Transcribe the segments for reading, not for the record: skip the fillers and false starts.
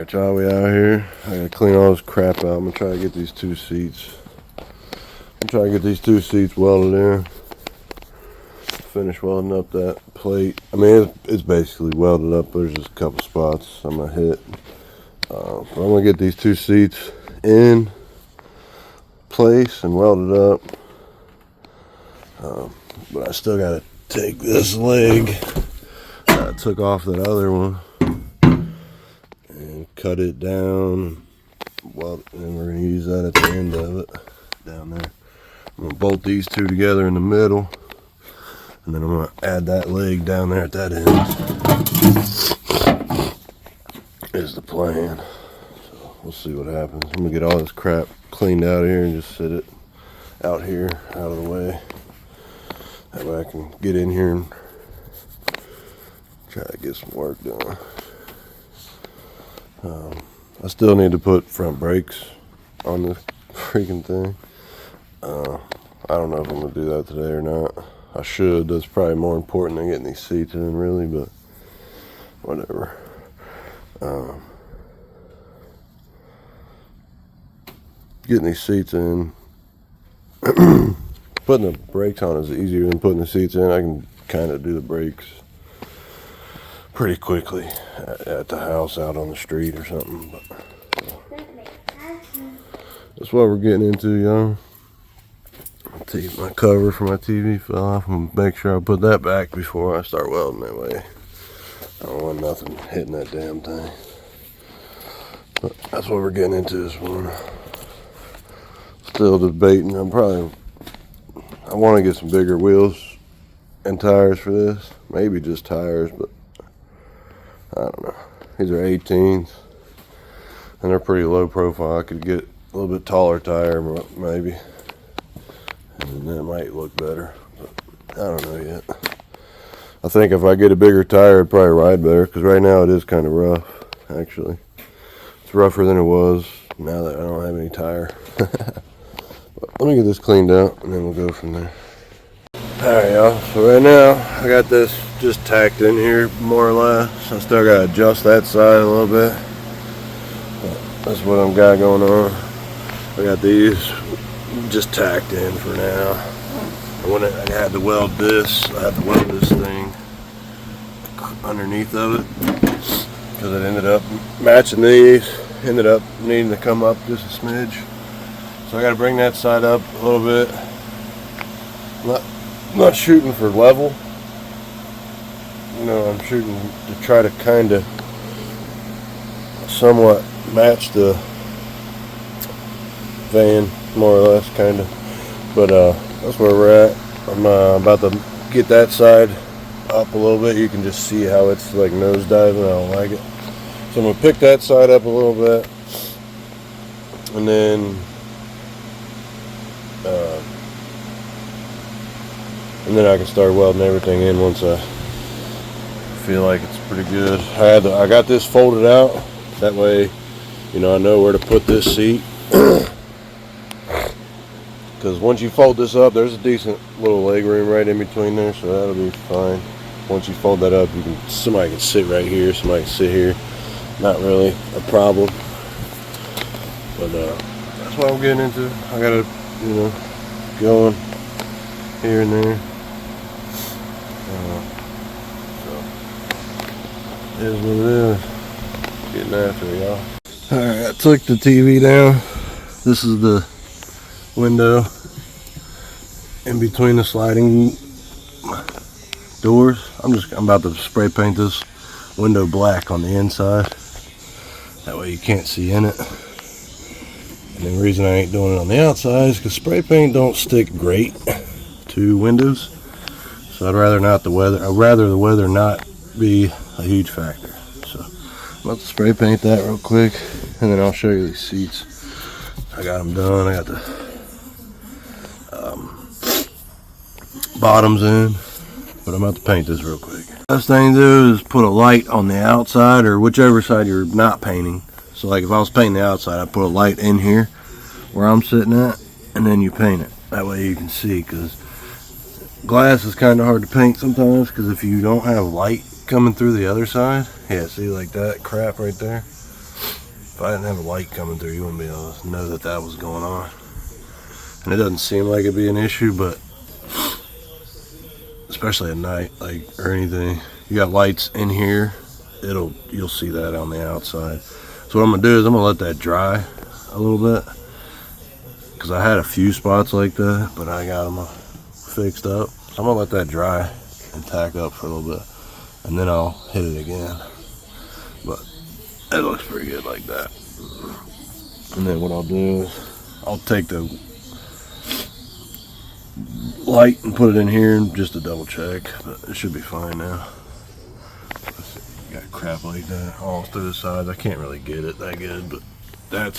Alright, y'all, we out here. I gotta clean all this crap out. I'm gonna try to get these two seats. Welded in. Finish welding up that plate. I mean, it's basically welded up. There's just a couple spots I'm gonna hit. But I'm gonna get these two seats in place and welded up. But I still gotta take this leg I took off that other one and cut it down. Well, and we're gonna use that at the end of it down there. I'm gonna bolt these two together in the middle, and then I'm gonna add that leg down there at that end. Is the plan. So we'll see what happens. I'm gonna get all this crap cleaned out here and just sit it out here, out of the way. That way I can get in here and try to get some work done. I still need to put front brakes on this freaking thing. I don't know if I'm gonna do that today or not. I should. That's probably more important than getting these seats in, really, but whatever. Getting these seats in, putting the brakes on is easier than putting the seats in. I can kind of do the brakes pretty quickly at the house, out on the street or something. But that's what we're getting into, y'all. My cover for my TV fell off. I'm gonna make sure I put that back before I start welding that way. I don't want nothing hitting that damn thing. But that's what we're getting into this morning. Still debating. I want to get some bigger wheels and tires for this. Maybe just tires, but I don't know. These are 18s, and they're pretty low profile. I could get a little bit taller tire, maybe, and that might look better, but I don't know yet. I think if I get a bigger tire, it'd probably ride better, because right now it is kind of rough, actually. It's rougher than it was now that I don't have any tire. But let me get this cleaned out, and then we'll go from there. Alright, y'all, so right now I got this just tacked in here, more or less. I still got to adjust that side a little bit. But that's what I've got going on. I got these just tacked in for now. And when I had to weld this, I had to weld this thing underneath of it, because it ended up matching these, ended up needing to come up just a smidge. So I got to bring that side up a little bit. I'm not shooting for level. You know, I'm shooting to try to kind of somewhat match the van, more or less, kind of. But that's where we're at. I'm about to get that side up a little bit. You can just see how it's like nose diving. I don't like it. So I'm going to pick that side up a little bit. And then I can start welding everything in once I feel like it's pretty good. I got this folded out. That way, you know, I know where to put this seat. Because once you fold this up, there's a decent little leg room right in between there, so that'll be fine. Once you fold that up, somebody can sit right here, somebody can sit here. Not really a problem. But that's what I'm getting into. I gotta, you know, going here and there. So it is what it is. Getting after it, y'all. Alright, I took the TV down. This is the window in between the sliding doors. I'm about to spray paint this window black on the inside. That way you can't see in it. And the reason I ain't doing it on the outside is because spray paint don't stick great to windows. So I'd rather the weather not be a huge factor. So I'm about to spray paint that real quick, and then I'll show you these seats. I got them done. I got the bottoms in, but I'm about to paint this real quick. Best thing to do is put a light on the outside, or whichever side you're not painting. So like if I was painting the outside, I put a light in here where I'm sitting at, and then you paint it. That way you can see, because glass is kind of hard to paint sometimes, because if you don't have light coming through the other side, yeah, see like that crap right there? if I didn't have a light coming through, you wouldn't be able to know that that was going on. And it doesn't seem like it'd be an issue, but especially at night, like, or anything, you got lights in here, you'll see that on the outside. So what I'm gonna do is I'm gonna let that dry a little bit, because I had a few spots like that, but I got them fixed up. So I'm gonna let that dry and tack up for a little bit, and then I'll hit it again. But it looks pretty good like that. And then what I'll do is I'll take the light and put it in here and just to double check, but it should be fine now. Got crap like that all through the sides. I can't really get it that good, but that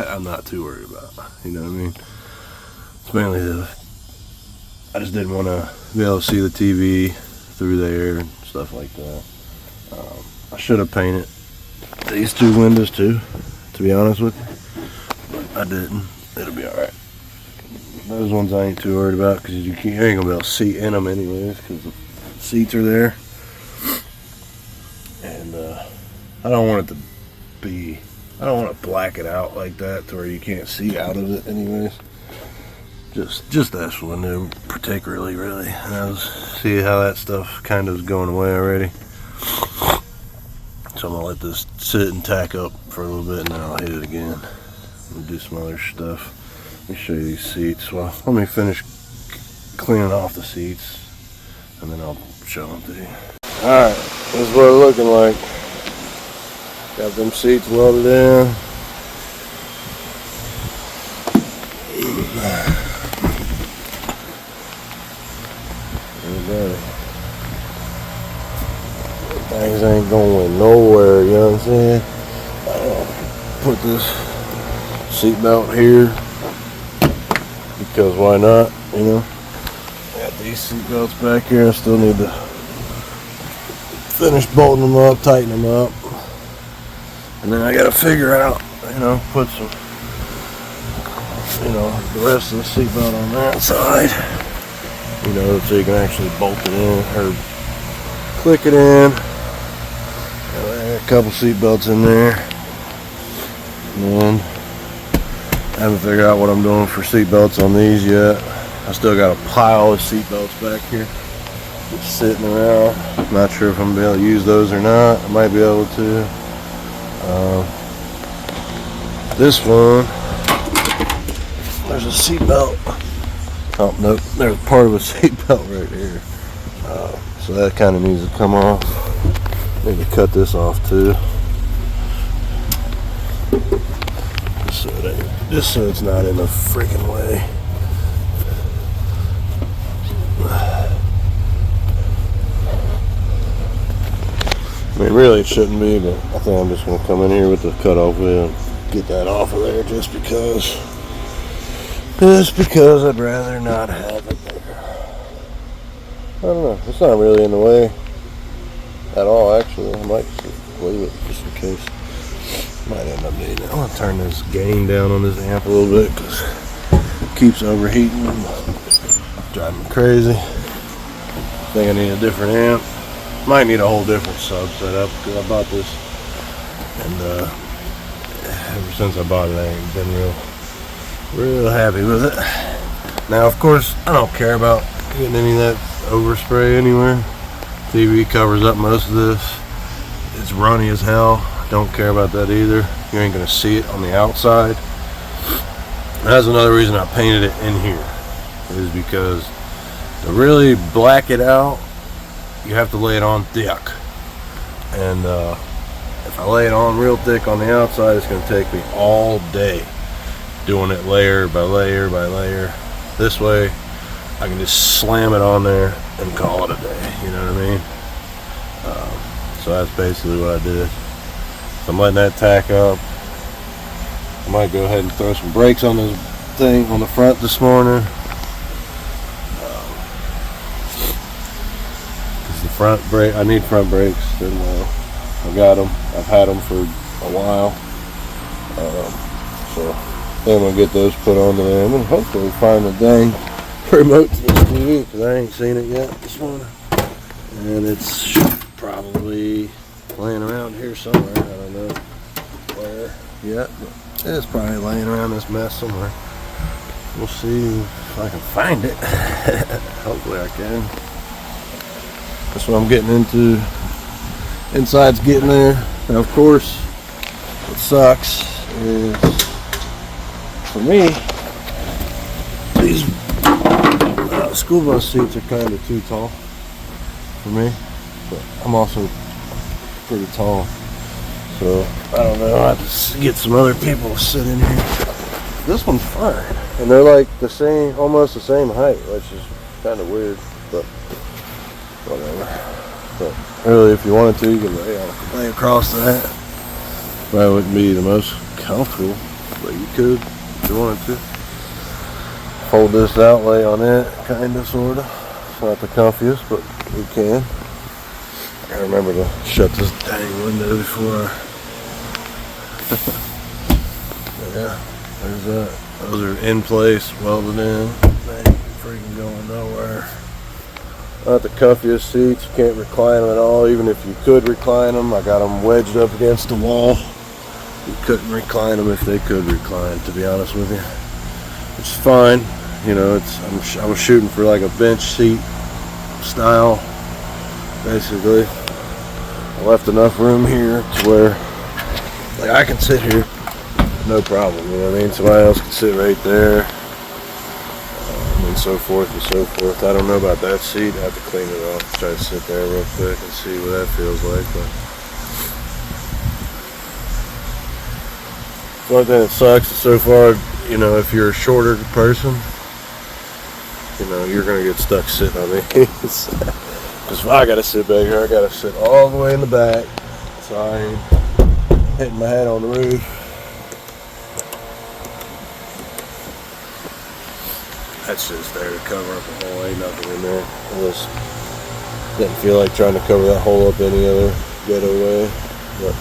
I'm not too worried about. You know what I mean? It's mainly I just didn't want to be able to see the TV through there and stuff like that. I should have painted these two windows too, to be honest with you, but I didn't. It'll be alright. Those ones I ain't too worried about, because you ain't gonna be able to see in them anyways, because the seats are there. And I don't want it to be, I don't want to black it out like that to where you can't see out of it anyways. Just this window particularly, really. And I was see how that stuff kind of is going away already. So I'm gonna let this sit and tack up for a little bit, and then I'll hit it again and do some other stuff. Let me show you these seats. Well, let me finish cleaning off the seats, and then I'll show them to you. Alright, this is what it's looking like. Got them seats welded in. Things ain't going nowhere, you know what I'm saying? Put this seat belt here, because why not, you know? Got these seat belts back here. I still need to finish bolting them up, tighten them up, and then I gotta figure out, you know, put some, you know, the rest of the seat belt on that side, you know, so you can actually bolt it in or click it in. A couple seat belts in there, and then I haven't figured out what I'm doing for seat belts on these yet. I still got a pile of seat belts back here just sitting around. Not sure if I'm gonna be able to use those or not. I might be able to. This one, there's a seat belt. Oh nope, there's part of a seat belt right here. So that kind of needs to come off. Need to cut this off too, just so it's not in the freaking way. I mean, really it shouldn't be, but I think I'm just going to come in here with the cutoff wheel and get that off of there, just because I'd rather not have it there. I don't know, it's not really in the way at all, actually. I might just leave it just in case. Might end up needing it. I'm going to turn this gain down on this amp a little bit, because it keeps overheating and driving me crazy. I think I need a different amp. Might need a whole different sub setup, because I bought this, and ever since I bought it I ain't been real happy with it. Now of course I don't care about getting any of that overspray anywhere. TV covers up most of this. It's runny as hell. Don't care about that either. You ain't gonna see it on the outside. That's another reason I painted it in here, is because to really black it out, you have to lay it on thick. And if I lay it on real thick on the outside, it's gonna take me all day doing it layer by layer by layer. This way I can just slam it on there and call it a day, you know what I mean? So that's basically what I did. So I'm letting that tack up. I might go ahead and throw some brakes on this thing on the front this morning. Because the front brake, I need front brakes, and I got them. I've had them for a while. So I think I'm going to get those put on there. I'm going to hopefully find the dang remote to this TV, because I ain't seen it yet this morning. And it's probably laying around here somewhere. I don't know where. there yet, but it's probably laying around this mess somewhere. We'll see if I can find it. Hopefully I can. That's what I'm getting into. Inside's getting there. Now, of course, what sucks is, for me, these school bus seats are kind of too tall for me, but I'm also pretty tall, so I don't know, I have to get some other people to sit in here. This one's fine, and they're like the same, almost the same height, which is kind of weird, but whatever. But really, if you wanted to, you can lay across that. Probably wouldn't be the most comfortable, but you could if you wanted to. Fold this out, lay on it, kinda, sorta. It's not the comfiest, but we can. I gotta remember to shut this dang window before I... Yeah, there's that. Those are in place, welded in. They ain't freaking going nowhere. Not the comfiest seats, you can't recline them at all. Even if you could recline them, I got them wedged up against the wall. You couldn't recline them if they could recline, to be honest with you. Which is fine, you know. I was shooting for like a bench seat style, basically. I left enough room here to where, like, I can sit here, no problem. You know what I mean? Somebody else can sit right there, and so forth and so forth. I don't know about that seat. I have to clean it off. Try to sit there real quick and see what that feels like. But the only thing that sucks is so far, you know, if you're a shorter person, you know, you're gonna get stuck sitting on these. Because if I gotta sit back here, I gotta sit all the way in the back, so I ain't hitting my head on the roof. That's just there to cover up the hole. Ain't nothing in there. I just didn't feel like trying to cover that hole up any other ghetto way. But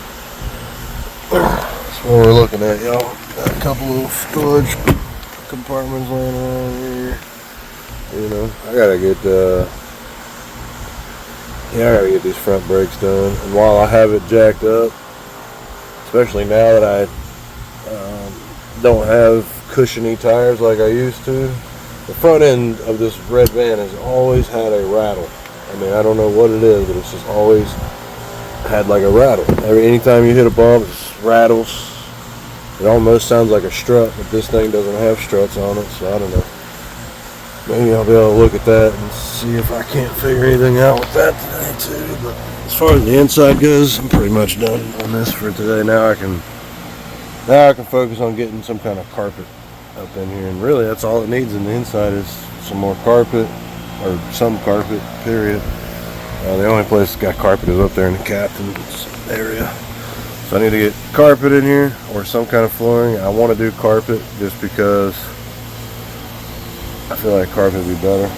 that's what we're looking at, y'all. Got a couple little storage compartments laying around here. You know, I gotta get these front brakes done. And while I have it jacked up, especially now that I don't have cushiony tires like I used to, the front end of this red van has always had a rattle. I mean, I don't know what it is, but it's just always had like a rattle. Anytime you hit a bump, it rattles. It almost sounds like a strut, but this thing doesn't have struts on it, so I don't know. Maybe I'll be able to look at that and see if I can't figure anything out with that today too. But as far as the inside goes, I'm pretty much done on this for today. Now I can focus on getting some kind of carpet up in here, and really that's all it needs in the inside is some more carpet, or some carpet, period. The only place that's got carpet is up there in the captain's area. So I need to get carpet in here, or some kind of flooring. I want to do carpet just because I feel like carpet would be better.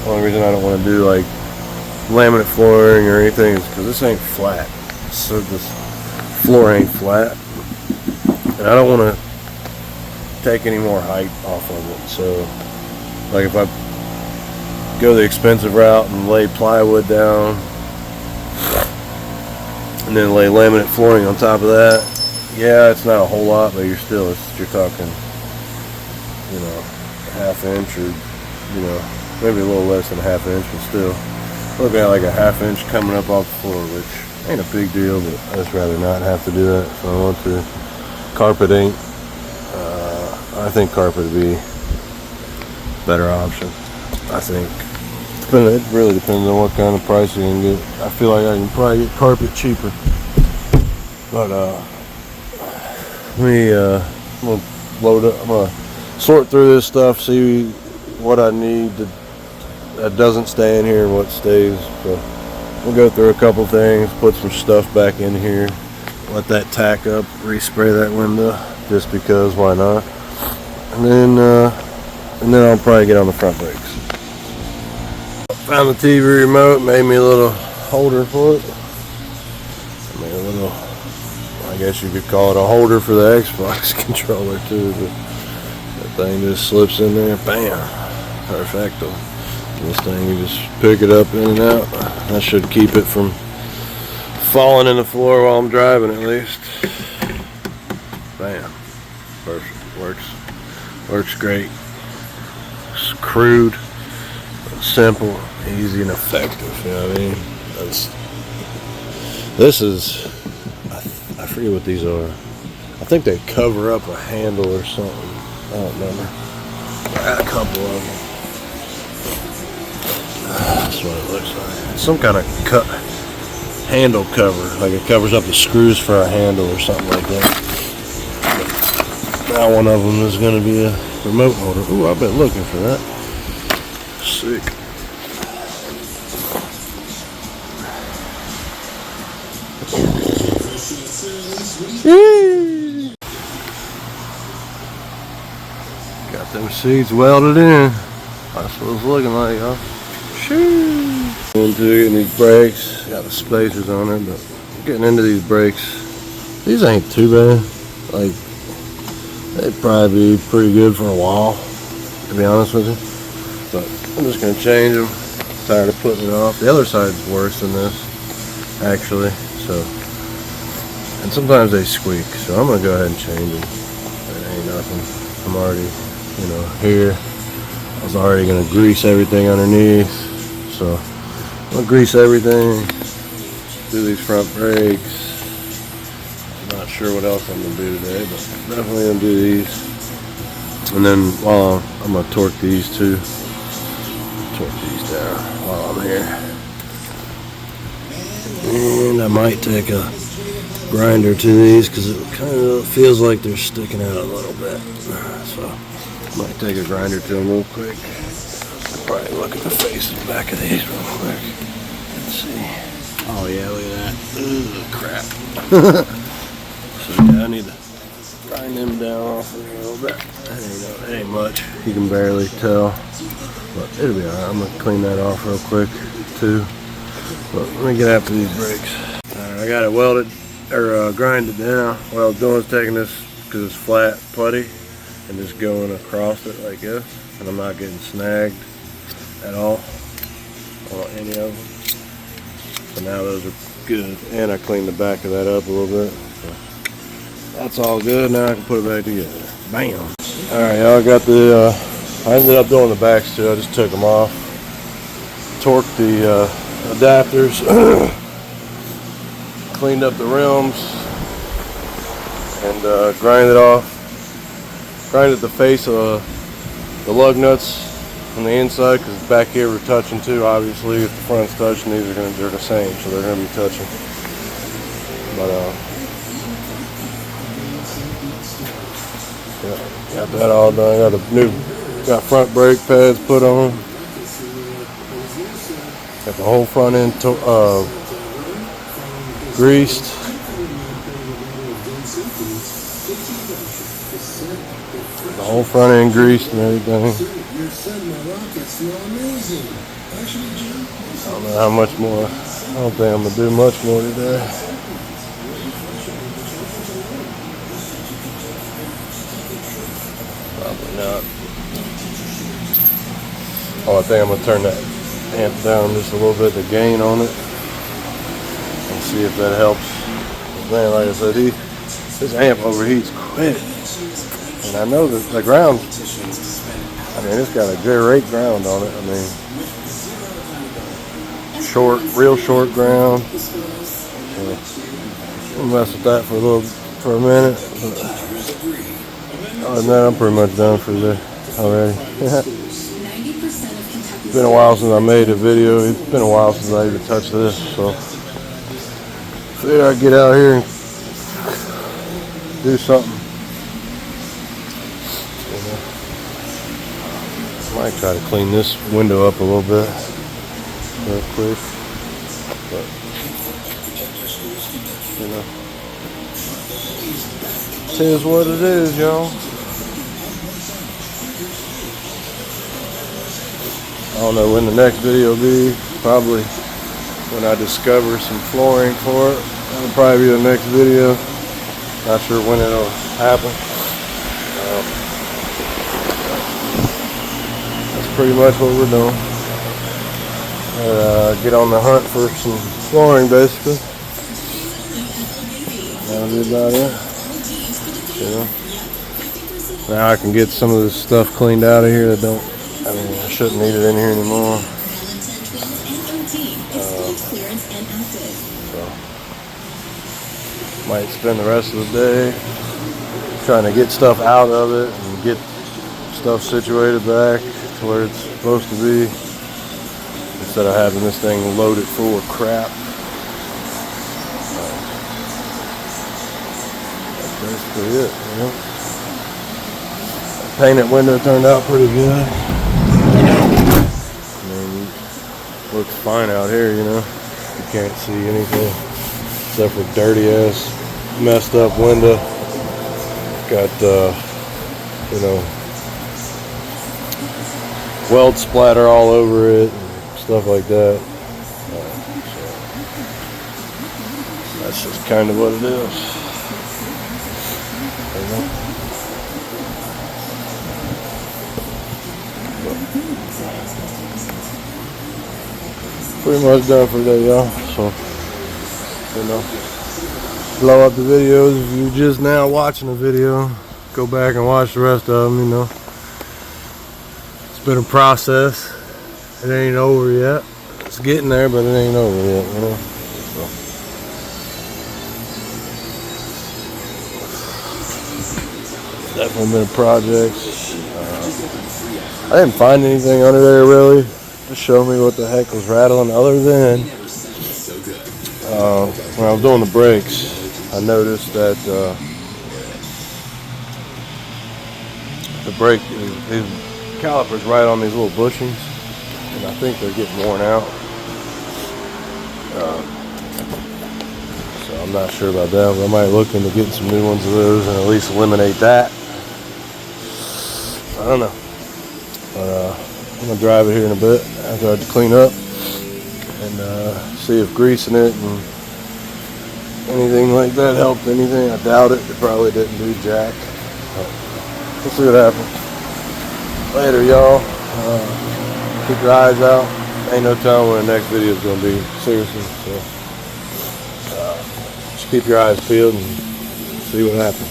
The only reason I don't want to do like laminate flooring or anything is because this ain't flat. So this floor ain't flat, and I don't want to take any more height off of it. So like if I go the expensive route and lay plywood down and then lay laminate flooring on top of that, yeah, it's not a whole lot, but you're talking, you know, a half inch, or, you know, maybe a little less than a half inch, but still looking at like a half inch coming up off the floor, which ain't a big deal, but I just rather not have to do that. So I want to. Carpet ain't. I think carpet would be a better option. I think. It really depends on what kind of price you can get. I feel like I can probably get carpet cheaper. But I'm gonna load up. I'm gonna sort through this stuff, see what I need that doesn't stay in here and what stays. So we'll go through a couple things, put some stuff back in here, let that tack up, respray that window, just because, why not? And then I'll probably get on the front brakes. Found the TV remote, made me a little holder for it. I mean, a little, I guess you could call it a holder for the Xbox controller too, but that thing just slips in there, bam, perfecto. This thing, you just pick it up in and out. That should keep it from falling in the floor while I'm driving, at least. Bam. Perfect. Works great. It's crude, simple, easy, and effective. You know what I mean? This is, I forget what these are. I think they cover up a handle or something. I don't remember. I had a couple of them. That's what it looks like. Some kind of handle cover, like it covers up the screws for a handle or something like that. Now one of them is going to be a remote holder. Ooh, I've been looking for that. Sick. Got them seats welded in. That's what it's looking like, huh? Into getting these brakes. Got the spacers on it, but getting into these brakes. These ain't too bad. Like, they'd probably be pretty good for a while, to be honest with you. But I'm just gonna change them. Tired of putting it off. The other side's worse than this, actually. So, and sometimes they squeak. So I'm gonna go ahead and change them. It ain't nothing. I'm already, here. I was already gonna grease everything underneath. So I'm gonna grease everything. Do these front brakes. Not sure what else I'm gonna do today, but definitely gonna do these. And then while I'm gonna torque these too. Torque these down while I'm here. And I might take a grinder to these because it kind of feels like they're sticking out a little bit. So I might take a grinder to them real quick. I'll probably look at the face and back of these real quick. Let's see. Oh yeah, look at that. Ooh, crap. So yeah, I need to grind them down off a little bit. That ain't much. You can barely tell. But it'll be alright. I'm gonna clean that off real quick too. But let me get after these brakes. Alright, I got it welded or grinded down. What I was doing is taking this because it's flat putty and just going across it like this, and I'm not getting snagged at all on any of them. So now those are good, and I cleaned the back of that up a little bit. So that's all good. Now I can put it back together. Bam. All right, y'all, got the. I ended up doing the backs too. I just took them off, torqued the adapters, cleaned up the rims, and grinded the face of the lug nuts on the inside, because back here we're touching too. Obviously, if the front's touching, they're the same, so they're gonna be touching. But yeah, got that all done. Got front brake pads put on. Got the whole front end greased. The whole front end greased and everything. I don't know how much more. I don't think I'm gonna do much more today. Probably not. Oh, I think I'm gonna turn that amp down just a little bit, the gain on it, and see if that helps. Man, like I said, this amp overheats quick. And I know that the ground, it's got a J-rate ground on it. Real short ground. So we'll mess with that for a minute. But other than that, I'm pretty much done for today already. It's been a while since I made a video. It's been a while since I even touched this. So figure I'd get out here and do something. Might try to clean this window up a little bit real quick, but it is what it is, y'all. I don't know when the next video will be. Probably when I discover some flooring for it. That'll probably be the next video. Not sure when it'll happen. Pretty much what we're doing. Get on the hunt for some flooring, basically. That'll be about it. You know? Now I can get some of this stuff cleaned out of here that I shouldn't need it in here anymore. So might spend the rest of the day trying to get stuff out of it and get stuff situated back to where it's supposed to be, instead of having this thing loaded full of crap. That's basically it, you know. The painted window turned out pretty good. I mean, looks fine out here, you know. You can't see anything except for dirty ass, messed up window. Got you know, weld splatter all over it and stuff like that. So that's just kind of what it is. You know? Pretty much done for today, y'all. So, you know, blow up the videos. If you're just now watching the video, go back and watch the rest of them, you know. It's been a process. It ain't over yet. It's getting there, but it ain't over yet, you know. So. It's definitely been a project. I didn't find anything under there really to show me what the heck was rattling, other than when I was doing the brakes, I noticed that the brake, his caliper's right on these little bushings, and I think they're getting worn out. So I'm not sure about that, but I might look into getting some new ones of those and at least eliminate that. I don't know. But I'm going to drive it here in a bit after I clean up and see if greasing it and anything like that helped anything. I doubt it. It probably didn't do jack. But we'll see what happens. Later, y'all. Keep your eyes out. Ain't no telling when the next video is going to be. Seriously. So just keep your eyes peeled and see what happens.